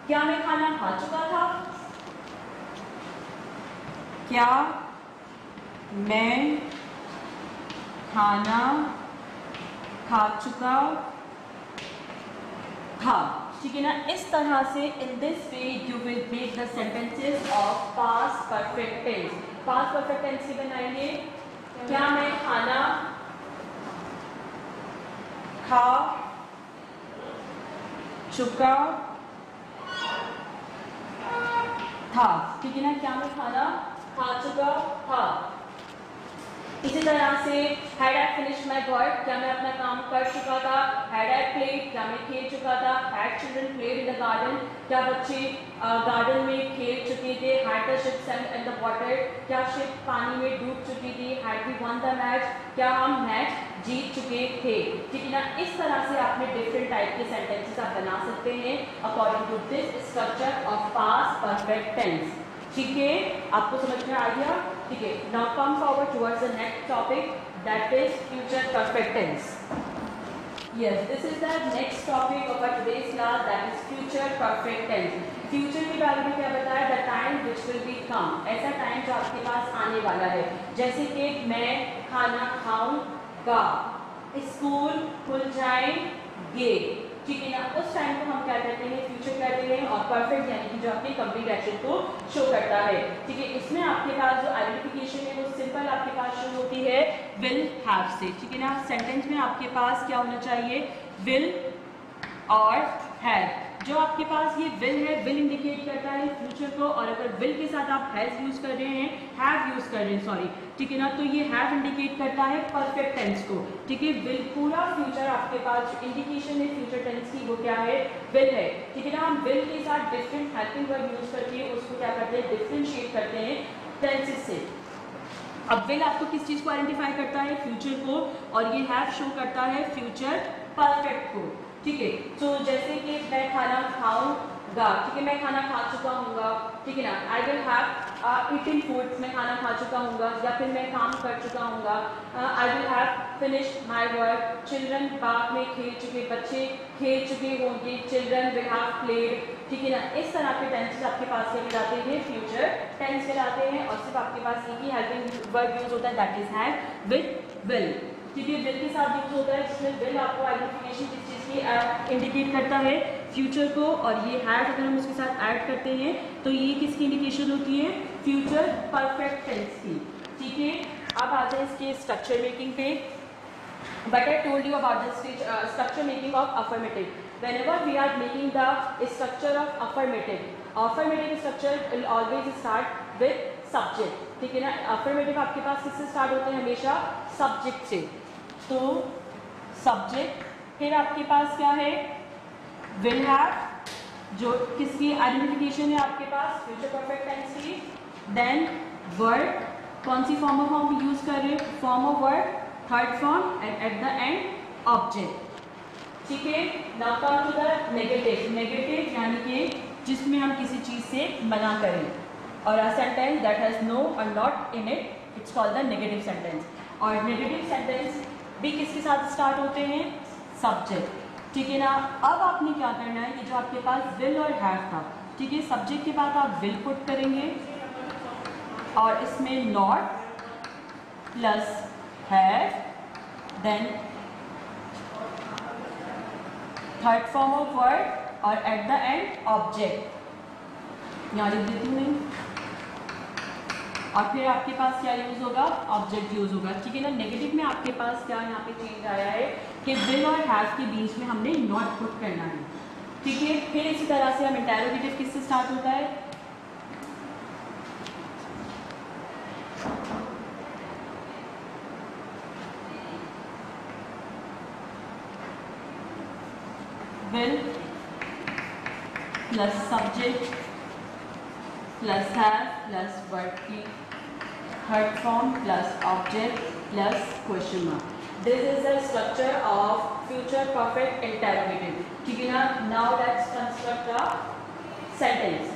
क्या मैं खाना खा चुका था, क्या मैं खाना खा चुका था। ठीक है ना, इस तरह से in this way you will make the sentences of past perfect tense. Past perfect tense से बनाएंगे, क्या मैं खाना खा चुका था। ठीक है ना, क्या मैं खाना खा चुका था। इसी तरह से had I finished my work, क्या मैं अपना काम कर चुका था। हैड आई प्लेड, क्या मैं खेल चुका था। Had children played in the garden, क्या बच्चे गार्डन में खेल चुके थे। Had the ship sank in the water, क्या शिप पानी में डूब चुकी थी। Had we won the match, क्या हम मैच जीत चुके थे। ठीक है ना, इस तरह से आपने डिफरेंट टाइप के सेंटेंसेस आप बना सकते हैं according to this structure of past perfect tense. ठीक है, आपको समझ में आ गया। ठीक है, now come forward towards the next topic, that is future perfect tense. Yes, this is the next topic of our today's class, that is future perfect tense. Future के बारे में क्या बताया, the time which will be come, ऐसा time जो आपके पास आने वाला है। जैसे कि मैं खाना खाऊंगा, स्कूल खुल जाएंगे। ठीक है ना, उस टाइम को हम क्या कहते हैं, फ्यूचर कहते हैं। और परफेक्ट यानी कि जो आपके कंप्लीट एक्शन को शो करता है। ठीक है, इसमें आपके पास जो आइडेंटिफिकेशन है वो सिंपल आपके पास शो होती है विल हैव से। ठीक है ना, सेंटेंस में आपके पास क्या होना चाहिए, विल और हैव। जो आपके पास ये विल है, विल इंडिकेट करता है फ्यूचर को, और अगर विल के साथ आप हैज यूज कर रहे हैं, हैव यूज कर रहे हैं सॉरी, ठीक है ना, तो ये हैव इंडिकेट करता है परफेक्ट टेंस को। ठीक है, विल पूरा फ्यूचर आपके पास जो इंडिकेशन है फ्यूचर टेंस की वो क्या है, विल है। ठीक है ना, हम विल के साथ डिफरेंट हेल्पिंग वर्ब यूज करके उसको क्या करते हैं, डिफरेंशिएट करते हैं टेंसेस से। अब विल आपको किस चीज को आइडेंटिफाई करता है, फ्यूचर को, और ये हैव शो करता है फ्यूचर परफेक्ट को। ठीक है, तो जैसे कि मैं खाना खाऊंगा, ठीक है, मैं खाना खा चुका हूँगा। ठीक है ना, आई विल हैव ईटिंग फूड, मैं खाना खा चुका हूँगा, या फिर मैं काम कर चुका हूँगा। I will have finished my work, children park में खेल चुके, बच्चे खेल चुके होंगे। Children will have played. ठीक है ना, इस तरह के टेंसेस आपके पास क्या कहलाते हैं, फ्यूचर टेंस कहलाते हैं। और सिर्फ आपके पास एक ही हेल्पिंग वर्ब यूज होता है, that is have with will. ठीक है, विल के साथ यूज होता है, जिसमें विल आपको आइडेंटिफिकेशन किस चीज़ की इंडिकेट करता है, फ्यूचर को, और ये हैव अगर हम उसके साथ ऐड करते हैं तो ये किसकी इंडिकेशन होती है, फ्यूचर परफेक्ट टेंस की। ठीक है, अब आ जाए इसके स्ट्रक्चर मेकिंग पे। But I told you about the structure making of affirmative. Whenever we are making the structure of affirmative structure will always start with subject। ठीक है ना, affirmative आपके पास किससे स्टार्ट होते हैं, हमेशा सब्जेक्ट से। तो सब्जेक्ट, फिर आपके पास क्या है, विल हैव, जो किसकी आइडेंटिफिकेशन है आपके पास, फ्यूचर परफेक्ट टेंस की। देन वर्ड, कौन सी फॉर्म ऑफ फॉर्म यूज कर रहे हैं, form of word, third form, and at the end object. ठीक है, now come to the negative. Negative यानी कि जिसमें हम किसी चीज से मना करें, और a sentence that has no और not in it, it's called the negative sentence. और नेगेटिव सेंटेंस भी किसके साथ स्टार्ट होते हैं, सब्जेक्ट। ठीक है ना, अब आपने क्या करना है, कि जो आपके पास विल और हैव था, ठीक है, सब्जेक्ट के बाद आप विल पुट करेंगे, और इसमें not plus have, then third form of word, और एट द एंड ऑब्जेक्ट। यहाँ लिख देती हूँ मैं, और फिर आपके पास क्या यूज होगा, ऑब्जेक्ट यूज होगा। ठीक है ना, नेगेटिव में आपके पास क्या यहाँ पे चेंज आया है कि विल और हैव के बीच में हमने नॉट पुट करना है। ठीक है, फिर इसी तरह से हम इंटेरोगेटिव किससे स्टार्ट होता है, will plus subject plus have plus word की third form plus object plus question mark. This is the structure of future perfect interrogative. ठीक है ना, now let's construct a sentence.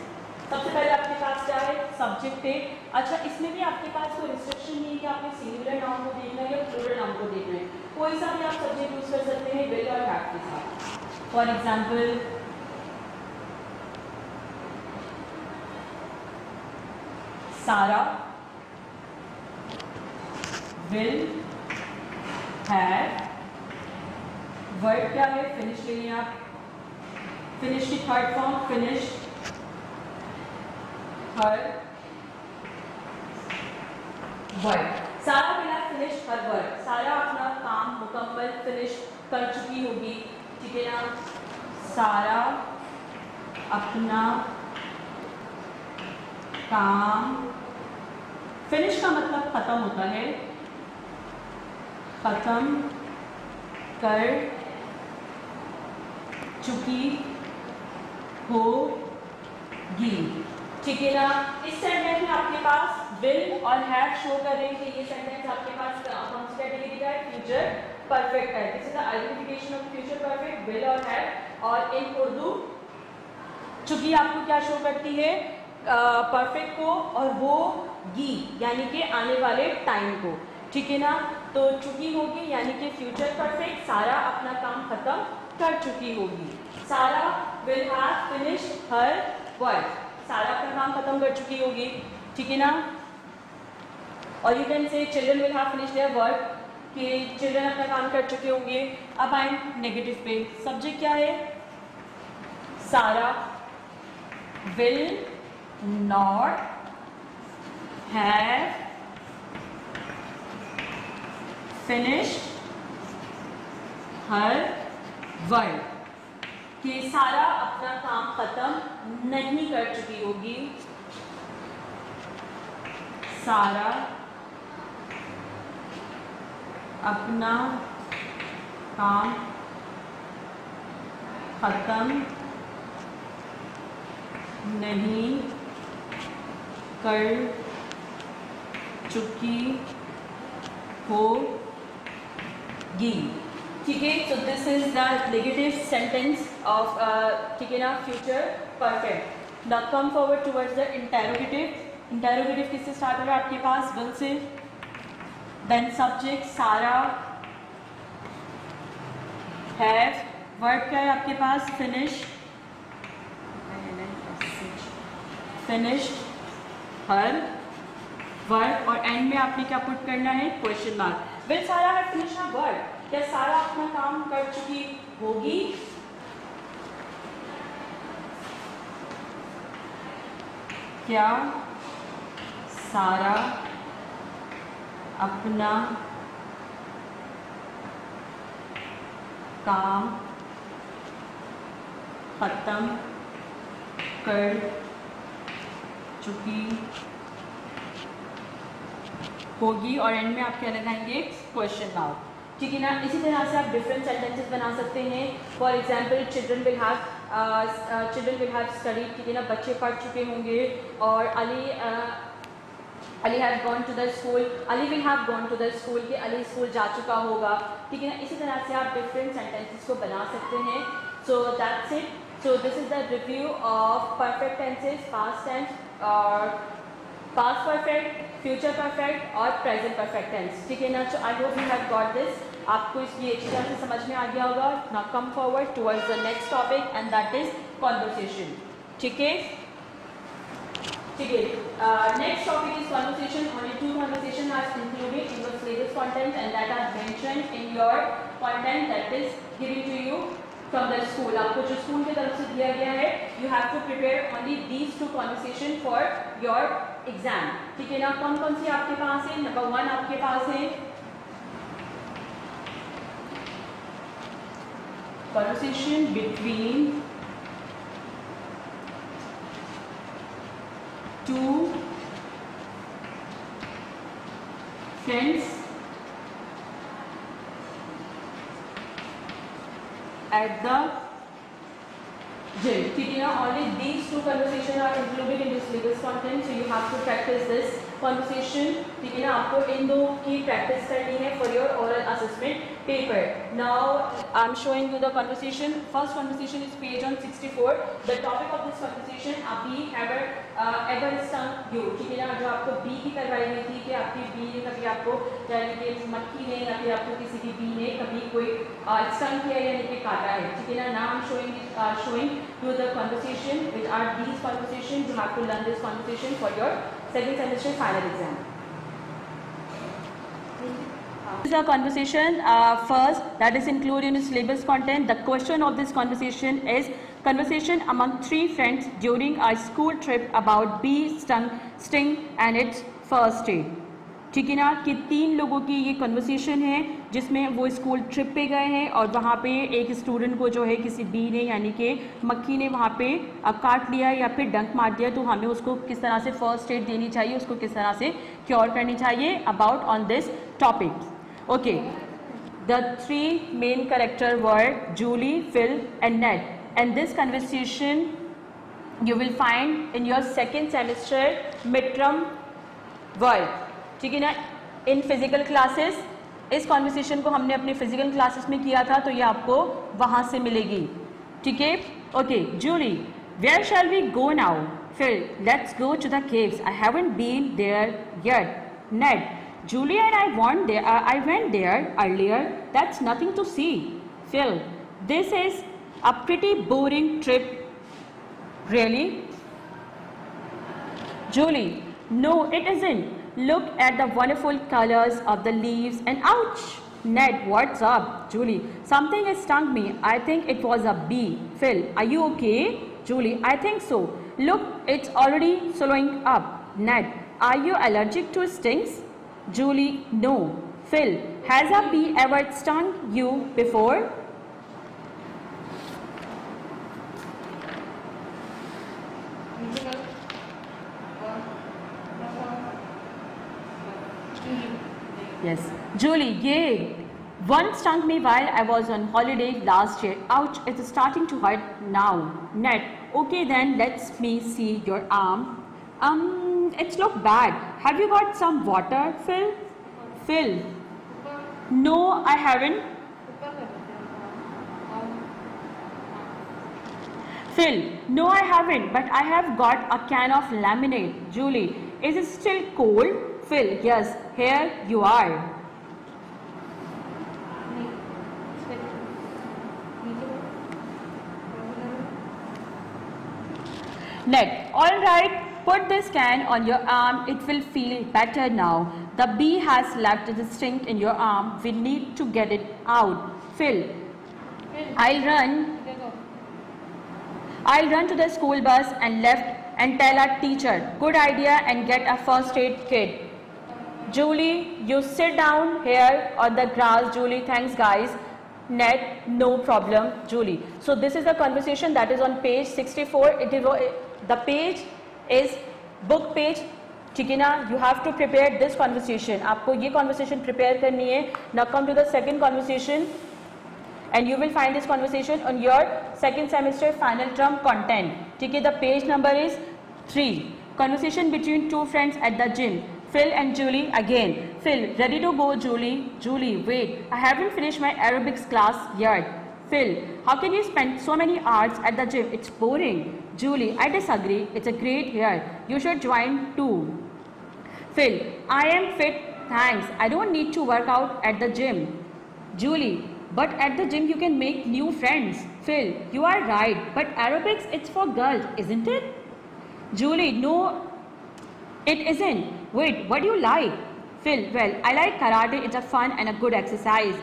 सबसे पहले आपके पास क्या है, सब्जेक्ट है। अच्छा, इसमें भी आपके पास कोई रिस्ट्रिक्शन नहीं है कि आपने सिंगुलर नाउन को देखना है या प्लूरल नाउन को देखना है, कोई सा भी आप सब्जेक्ट यूज कर सकते हैं विल और हैव के साथ। फॉर एग्जाम्पल, सारा विल हैव, वर्ड क्या है, फिनिश ले लिया आप, फिनिश की थर्ड फॉर्म फिनिश, हर वर्ड। सारा will have finish her word, सारा अपना काम मुकम्मल फिनिश कर चुकी होगी। ठीक है ना, सारा अपना काम, फिनिश का मतलब खत्म होता है, ख़त्म कर चुकी होगी। ठीक है ना। इस सेंटेंस में आपके पास विल और हैव शो कर रहे हैं कि ये सेंटेंस आपके पास कौन सी कैटेगरी का है, फ्यूचर परफेक्ट है। This is the identification of future perfect, will और हैव। और इन उर्दू चूंकि आपको क्या शो करती है, परफेक्ट को और वो गी यानी कि आने वाले टाइम को। ठीक है ना। तो चुकी होगी यानी कि फ्यूचर परफेक्ट, सारा अपना काम खत्म कर चुकी होगी। सारा will have finished her work, सारा अपना काम खत्म कर चुकी होगी। ठीक है ना। और यू कैन से children will have finished their work, कि चिल्ड्रन अपना काम कर चुके होंगे। अब आए नेगेटिव पे, सब्जेक्ट क्या है, सारा will not have finished her work, कि सारा अपना काम खत्म नहीं कर चुकी होगी। सारा अपना काम खत्म नहीं कर चुकी होगी। ठीक है। So this is the negative sentence of ठीक है ना, future perfect. Now come forward towards the interrogative. Interrogative किससे स्टार्ट हो रहा है आपके पास, विल से, देन सब्जेक्ट सारा, हैव, वर्ब क्या है आपके पास, फिनिश, फिनिश्ड हर वर्क, और एंड में आपने क्या पुट करना है, क्वेश्चन मार्क। विल सारा है फिनिश हर वर्क, क्या सारा अपना काम कर चुकी होगी। क्या सारा अपना काम खत्म कर चुकी होगी, और एंड में आप क्या लगाएंगे, क्वेश्चन मार्क। ठीक है ना। इसी तरह से आप डिफरेंट सेंटेंसेस बना सकते हैं। For example children will have studied, ठीक है ना, बच्चे पढ़ चुके होंगे। और Ali have gone to the school, Ali will have gone to the school, कि अली स्कूल जा चुका होगा। ठीक है ना। इसी तरह से आप डिफरेंट सेंटेंसेस को बना सकते हैं। So that's it. So this is the review of perfect tenses, past tense और पास्ट परफेक्ट, फ्यूचर परफेक्ट और प्रेजेंट परफेक्ट टेंस। ठीक है ना। So I hope you have got this. आपको इसकी अच्छी तरह से समझ में आ गया होगा। Now come forward towards the next topic and that is conversation. ठीक है। ठीक है। Next topic is conversation. Only 2 conversation are included in the syllabus content and that are mentioned in your content that is given to you from the school। आपको जो school की तरफ से दिया गया है, you have to prepare only these 2 conversation for your exam। ठीक है ना। कौन कौन सी आपके पास है, नंबर 1 आपके पास है conversation between 2 friends at the gym। ठीक है ना। only these 2 conversation are included in this syllabus content, so you have to practice this conversation। ठीक है ना। आपको इन 2 की प्रैक्टिस करनी है for your oral assessment paper। Now I am showing you the conversation। First conversation is page on 64। The topic of this conversation, a bee ever stung you। ठीक है ना। जो आपको बी की करवाई गई थी कि आपकी बी ने कभी आपको, यानी कि मक्खी ने या फिर आपको किसी की बी ने कभी कोई स्टंग किया यानी कि काटा है। ठीक है ना। Now I am showing you the conversation which are these conversation। You have to learn this conversation for your second semester final exam। This is a conversation first that is included in the syllabus content। The question of this conversation is conversation among 3 friends during a school trip about bee sting and its first aid। ठीक है ना। कि 3 लोगों की ये conversation है जिसमें वो स्कूल ट्रिप पे गए हैं और वहाँ पे एक स्टूडेंट को जो है किसी बी ने यानी कि मक्खी ने वहाँ पे काट लिया या फिर डंक मार दिया, तो हमें उसको किस तरह से फर्स्ट एड देनी चाहिए, उसको किस तरह से क्योर करनी चाहिए, about on this topic. Okay. The three main characters were Julie, Phil and Ned, and this conversation you will find in your second semester midterm world, ठीक है ना, इन फिजिकल क्लासेस. इस कॉन्वर्सेशन को हमने अपने physical classes में किया था, तो ये आपको वहां से मिलेगी, ठीक है. Okay, Julie, where shall we go now? फिर, let's go to the caves, I haven't been there yet. Ned, Julie and I went there earlier. That's nothing to see. Phil, this is a pretty boring trip. Really? Julie, no, it isn't. Look at the wonderful colors of the leaves and ouch! Ned, what's up? Julie, something has stung me. I think it was a bee. Phil, are you okay? Julie, I think so. Look, it's already swelling up. Ned, are you allergic to stings? Julie, no. Phil, has a bee ever stung you before? Yes. Julie, yay! One stung me while I was on holiday last year. Ouch, it's starting to hurt now. Ned, okay then, let me see your arm. It's look bad. Have you got some water, Phil? Phil, no, I haven't. Phil, no, I haven't, but I have got a can of lemonade. Julie, is it still cold? Phil, yes, here you are. Ned, all right, put this can on your arm. It will feel better now. The bee has left the sting in your arm. We need to get it out. Phil, I'll run to the school bus and tell our teacher. Good idea, and get a first aid kit. Julie, you sit down here on the grass. Julie, thanks guys. Ned, no problem. Julie, so this is the conversation that is on page 64. The page is book page, ठीक है ना. You have to prepare this conversation. आपको ये conversation prepare करनी है. Now come to the second conversation, and you will find this conversation on your second semester final term content. ठीक है, the page number is 3. Conversation between two friends at the gym. Phil and Julie again. Phil, ready to go, Julie? Julie, wait, I haven't finished my aerobics class yet. Phil, how can you spend so many hours at the gym? It's boring. Julie, I disagree. It's a great here. You should join too. Phil, I am fit, thanks. I don't need to work out at the gym. Julie, but at the gym you can make new friends. Phil, you are right, but aerobics, it's for girls, isn't it? Julie, no, it isn't. Wait, what do you like? Phil, well, I like karate. It's a fun and a good exercise.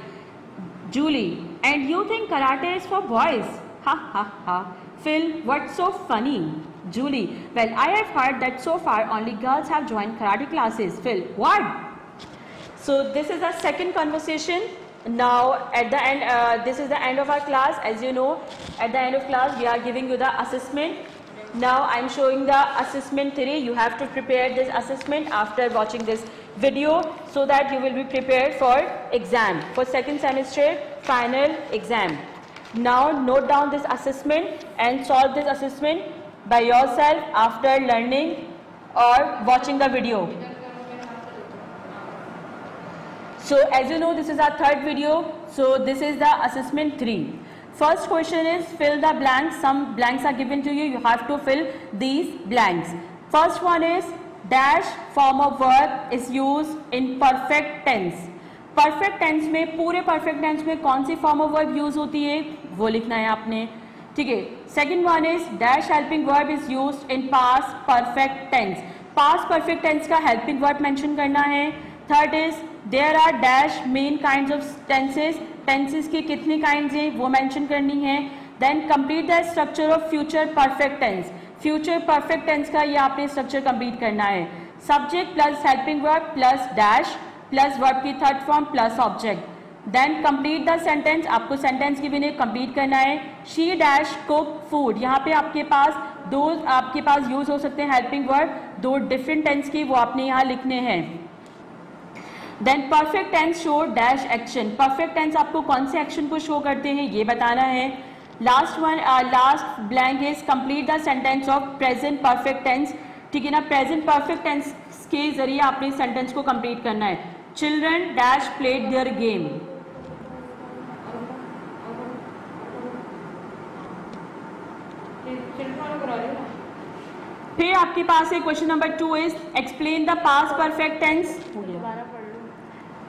Julie, and you think karate is for boys? Ha ha ha. Phil, what's so funny? Julie, well, I have heard that so far only girls have joined karate classes. Phil, what? So this is our second conversation. Now at the end, this is the end of our class. As you know, at the end of class we are giving you the assessment. Now I am showing the assessment 3. You have to prepare this assessment after watching this video, so that you will be prepared for exam, for second semester final exam. Now note down this assessment and solve this assessment by yourself after learning or watching the video. So as you know, this is our third video. So this is the assessment 3. First question is fill the blanks. Some blanks are given to you. You have to fill these blanks. First one is dash form of verb is used in perfect tense. Perfect tense में, पूरे perfect tense में कौन सी form of verb use होती है वो लिखना है आपने, ठीक है. Second one is dash helping verb is used in past perfect tense. Past perfect tense का helping verb mention करना है. Third is there are dash main kinds of tenses. टेंसेस की कितनी काइंड्स हैं वो मेंशन करनी है. Then complete the structure of future perfect tense. Future perfect tense का ये आपने स्ट्रक्चर कंप्लीट करना है. Subject plus helping verb plus dash plus verb की third form plus object. Then complete the sentence. आपको सेंटेंस की भी कंप्लीट करना है. She dash cook food. यहाँ पे आपके पास यूज हो सकते हैं हेल्पिंग वर्ब, 2 डिफरेंट टेंस की, वो आपने यहाँ लिखने हैं. Then perfect tense show dash action, perfect tense आपको कौन से एक्शन को शो करते हैं ये बताना है। Last one, last blank is complete the sentence of present perfect tense, ठीक है ना। प्रेजेंट परफेक्ट टेंस के जरिए आपने सेंटेंस को कंप्लीट करना है। Children dash played their game, फिर आपके पास है question number 2 is explain the past perfect tense,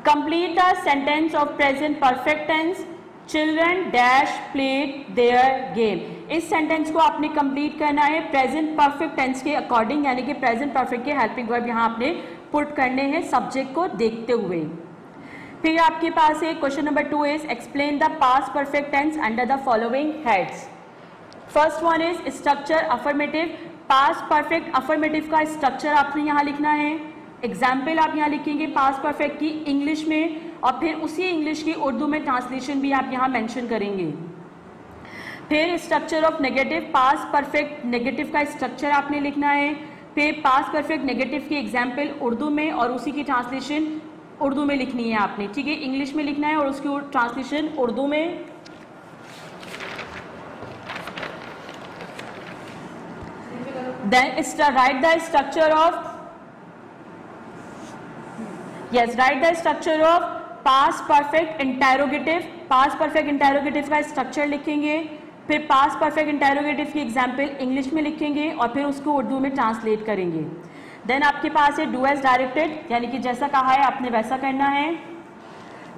complete the sentence of present perfect tense, children dash played their game. इस सेंटेंस को आपने कंप्लीट करना है प्रेजेंट परफेक्ट टेंस के अकॉर्डिंग, यानी कि प्रेजेंट परफेक्ट के हेल्पिंग वर्ब यहाँ आपने पुट करने हैं सब्जेक्ट को देखते हुए। फिर आपके पास है question number 2 is explain the past perfect tense under the following heads. First one is structure affirmative, past perfect affirmative का स्ट्रक्चर आपने यहाँ लिखना है। एग्जाम्पल आप यहाँ लिखेंगे पास्ट परफेक्ट की इंग्लिश में, और फिर उसी इंग्लिश की उर्दू में ट्रांसलेशन भी आप यहाँ मेंशन करेंगे। फिर structure of negative, past perfect negative का स्ट्रक्चर आपने लिखना है। फिर पास्ट परफेक्ट नेगेटिव की एग्जाम्पल उर्दू में और उसी की ट्रांसलेशन उर्दू में लिखनी है आपने, ठीक है। इंग्लिश में लिखना है और उसकी ट्रांसलेशन उर्दू में। Then write the structure of, yes, write the structure of past perfect interrogative, past perfect interrogative का structure लिखेंगे। फिर past perfect interrogative की example इंग्लिश में लिखेंगे और फिर उसको उर्दू में ट्रांसलेट करेंगे। देन आपके पास है डू एज डायरेक्टेड, यानी कि जैसा कहा है आपने वैसा करना है।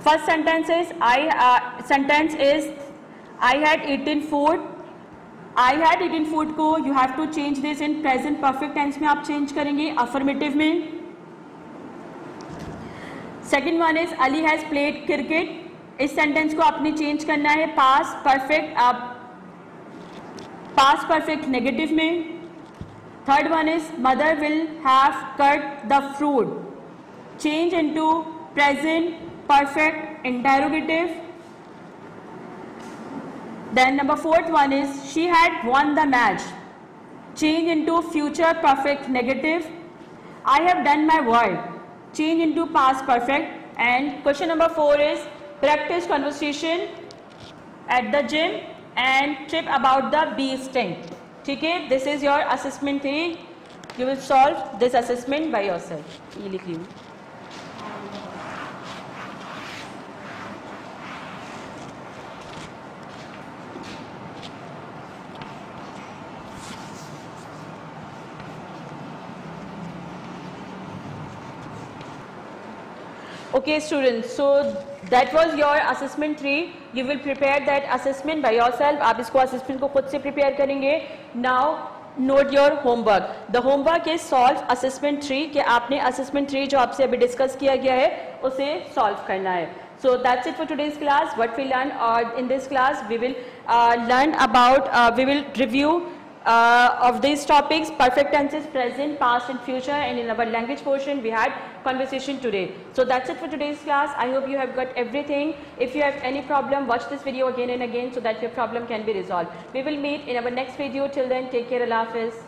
First sentence is I had eaten food, I had eaten food को you have to change this in present perfect tense में आप चेंज करेंगे अफर्मेटिव में। Second one is Ali has played cricket, इस सेंटेंस को आपने चेंज करना है पास्ट परफेक्ट नेगेटिव में। Third one is mother will have cut the fruit, change into present perfect interrogative. Then number fourth one is she had won the match, change into future perfect negative. I have done my work, change into past perfect. And question number 4 is practice conversation at the gym and trip about the bee sting. ठीक है, this is your assessment 3. You will solve this assessment by yourself. ये लिख ली हूँ। Okay students, so that was your assessment 3. You will prepare that assessment by yourself. आप इसको assessment को खुद से prepare करेंगे. Now note your homework. The homework is solve assessment 3, कि आपने assessment 3 जो आपसे अभी discuss किया गया है उसे solve करना है. So that's it for today's class. What we learn in this class, we will learn about, we will review of these topics: perfect tenses, present, past and future, and in our language portion we had conversation today. So that's it for today's class. I hope you have got everything. If you have any problem, watch this video again and again so that your problem can be resolved. We will meet in our next video. Till then, take care. Allah Hafiz.